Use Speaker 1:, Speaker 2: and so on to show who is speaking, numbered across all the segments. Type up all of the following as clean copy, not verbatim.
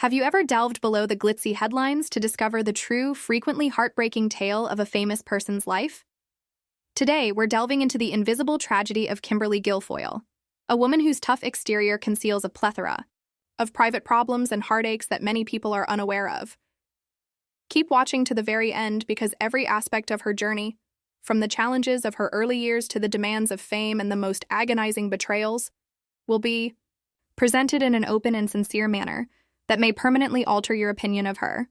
Speaker 1: Have you ever delved below the glitzy headlines to discover the true, frequently heartbreaking tale of a famous person's life? Today, we're delving into the invisible tragedy of Kimberly Guilfoyle, a woman whose tough exterior conceals a plethora of private problems and heartaches that many people are unaware of. Keep watching to the very end because every aspect of her journey, from the challenges of her early years to the demands of fame and the most agonizing betrayals, will be presented in an open and sincere manner that may permanently alter your opinion of her.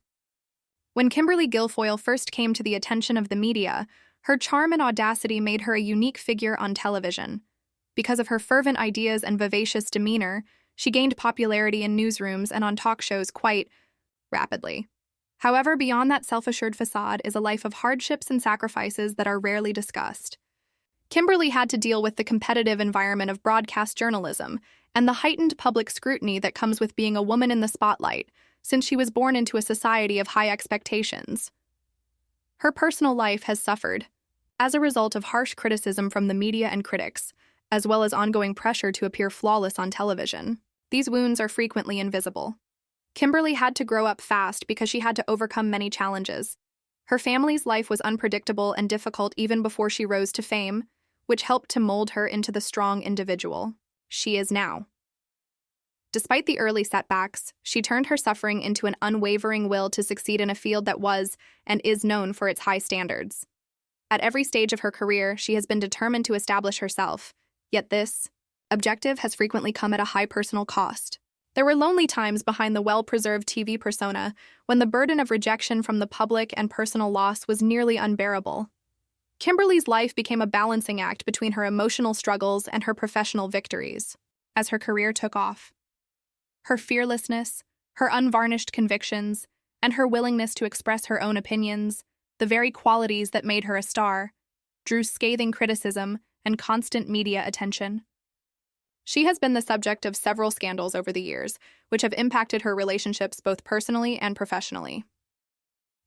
Speaker 1: When Kimberly Guilfoyle first came to the attention of the media, her charm and audacity made her a unique figure on television. Because of her fervent ideas and vivacious demeanor, she gained popularity in newsrooms and on talk shows quite rapidly. However, beyond that self-assured facade is a life of hardships and sacrifices that are rarely discussed. Kimberly had to deal with the competitive environment of broadcast journalism and the heightened public scrutiny that comes with being a woman in the spotlight, since she was born into a society of high expectations. Her personal life has suffered as a result of harsh criticism from the media and critics, as well as ongoing pressure to appear flawless on television. These wounds are frequently invisible. Kimberly had to grow up fast because she had to overcome many challenges. Her family's life was unpredictable and difficult even before she rose to fame, which helped to mold her into the strong individual she is now. Despite the early setbacks, she turned her suffering into an unwavering will to succeed in a field that was and is known for its high standards. At every stage of her career, she has been determined to establish herself, yet this objective has frequently come at a high personal cost. There were lonely times behind the well-preserved TV persona when the burden of rejection from the public and personal loss was nearly unbearable. Kimberly's life became a balancing act between her emotional struggles and her professional victories as her career took off. Her fearlessness, her unvarnished convictions, and her willingness to express her own opinions, the very qualities that made her a star, drew scathing criticism and constant media attention. She has been the subject of several scandals over the years, which have impacted her relationships both personally and professionally.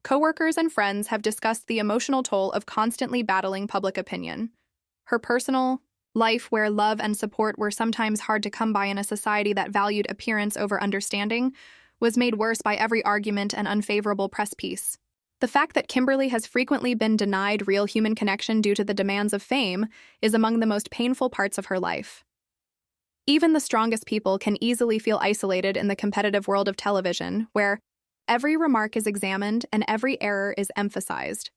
Speaker 1: Coworkers and friends have discussed the emotional toll of constantly battling public opinion. Her personal life, where love and support were sometimes hard to come by in a society that valued appearance over understanding, was made worse by every argument and unfavorable press piece. The fact that Kimberly has frequently been denied real human connection due to the demands of fame is among the most painful parts of her life. Even the strongest people can easily feel isolated in the competitive world of television, where every remark is examined and every error is emphasized.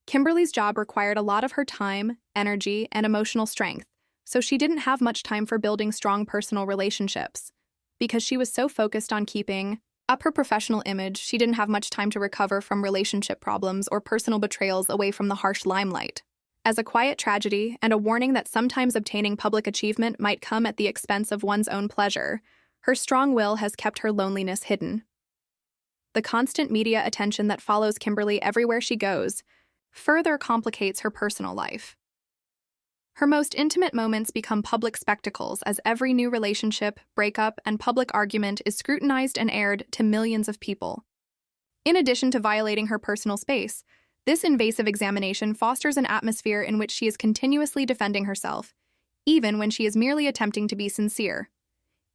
Speaker 1: Kimberly's job required a lot of her time, energy, and emotional strength, so she didn't have much time for building strong personal relationships. Because she was so focused on keeping up her professional image, she didn't have much time to recover from relationship problems or personal betrayals away from the harsh limelight. As a quiet tragedy and a warning that sometimes obtaining public achievement might come at the expense of one's own pleasure, her strong will has kept her loneliness hidden. The constant media attention that follows Kimberly everywhere she goes further complicates her personal life. Her most intimate moments become public spectacles as every new relationship, breakup, and public argument is scrutinized and aired to millions of people. In addition to violating her personal space, this invasive examination fosters an atmosphere in which she is continuously defending herself, even when she is merely attempting to be sincere.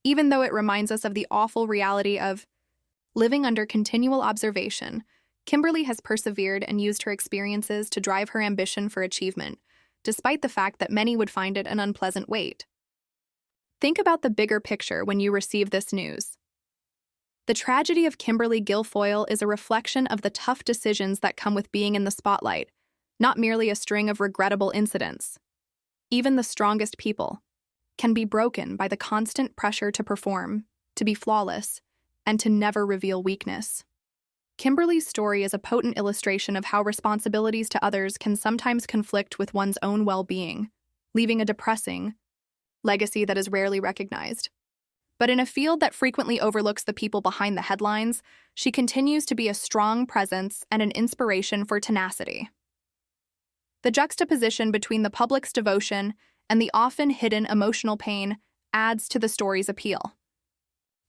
Speaker 1: Even though it reminds us of the awful reality of living under continual observation, Kimberly has persevered and used her experiences to drive her ambition for achievement, despite the fact that many would find it an unpleasant wait. Think about the bigger picture when you receive this news. The tragedy of Kimberly Guilfoyle is a reflection of the tough decisions that come with being in the spotlight, not merely a string of regrettable incidents. Even the strongest people can be broken by the constant pressure to perform, to be flawless, and to never reveal weakness. Kimberly's story is a potent illustration of how responsibilities to others can sometimes conflict with one's own well-being, leaving a depressing legacy that is rarely recognized. But in a field that frequently overlooks the people behind the headlines, she continues to be a strong presence and an inspiration for tenacity. The juxtaposition between the public's devotion and the often hidden emotional pain adds to the story's appeal.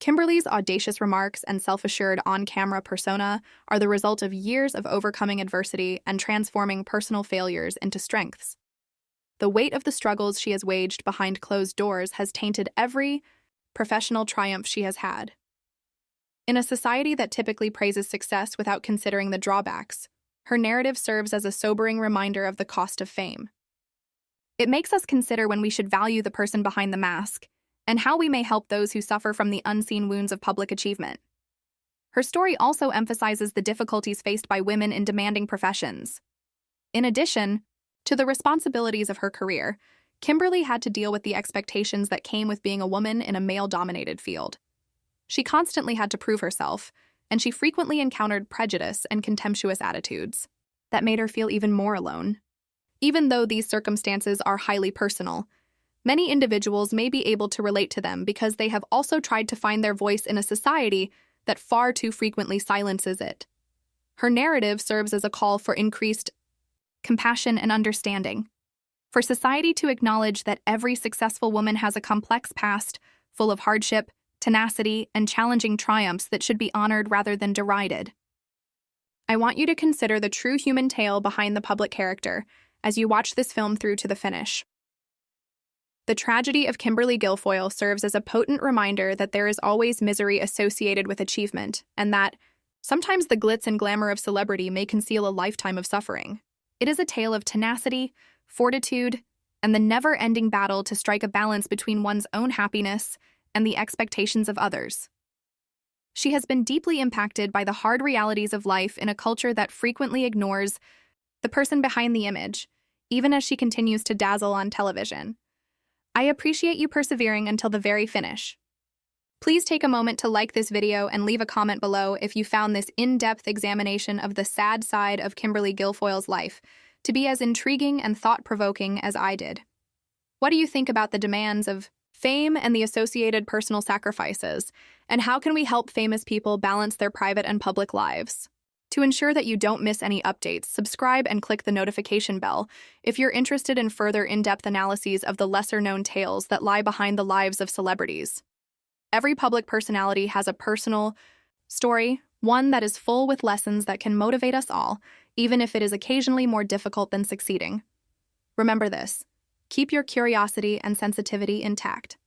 Speaker 1: Kimberly's audacious remarks and self-assured on-camera persona are the result of years of overcoming adversity and transforming personal failures into strengths. The weight of the struggles she has waged behind closed doors has tainted every professional triumph she has had. In a society that typically praises success without considering the drawbacks, her narrative serves as a sobering reminder of the cost of fame. It makes us consider when we should value the person behind the mask and how we may help those who suffer from the unseen wounds of public achievement. Her story also emphasizes the difficulties faced by women in demanding professions. In addition to the responsibilities of her career, Kimberly had to deal with the expectations that came with being a woman in a male-dominated field. She constantly had to prove herself, and she frequently encountered prejudice and contemptuous attitudes that made her feel even more alone. Even though these circumstances are highly personal, many individuals may be able to relate to them because they have also tried to find their voice in a society that far too frequently silences it. Her narrative serves as a call for increased compassion and understanding, for society to acknowledge that every successful woman has a complex past full of hardship, tenacity, and challenging triumphs that should be honored rather than derided. I want you to consider the true human tale behind the public character as you watch this film through to the finish. The tragedy of Kimberly Guilfoyle serves as a potent reminder that there is always misery associated with achievement, and that sometimes the glitz and glamour of celebrity may conceal a lifetime of suffering. It is a tale of tenacity, fortitude, and the never-ending battle to strike a balance between one's own happiness and the expectations of others. She has been deeply impacted by the hard realities of life in a culture that frequently ignores the person behind the image, even as she continues to dazzle on television. I appreciate you persevering until the very finish. Please take a moment to like this video and leave a comment below if you found this in-depth examination of the sad side of Kimberly Guilfoyle's life to be as intriguing and thought-provoking as I did. What do you think about the demands of fame and the associated personal sacrifices, and how can we help famous people balance their private and public lives? To ensure that you don't miss any updates, subscribe and click the notification bell if you're interested in further in-depth analyses of the lesser-known tales that lie behind the lives of celebrities. Every public personality has a personal story, one that is full with lessons that can motivate us all, even if it is occasionally more difficult than succeeding. Remember this: keep your curiosity and sensitivity intact.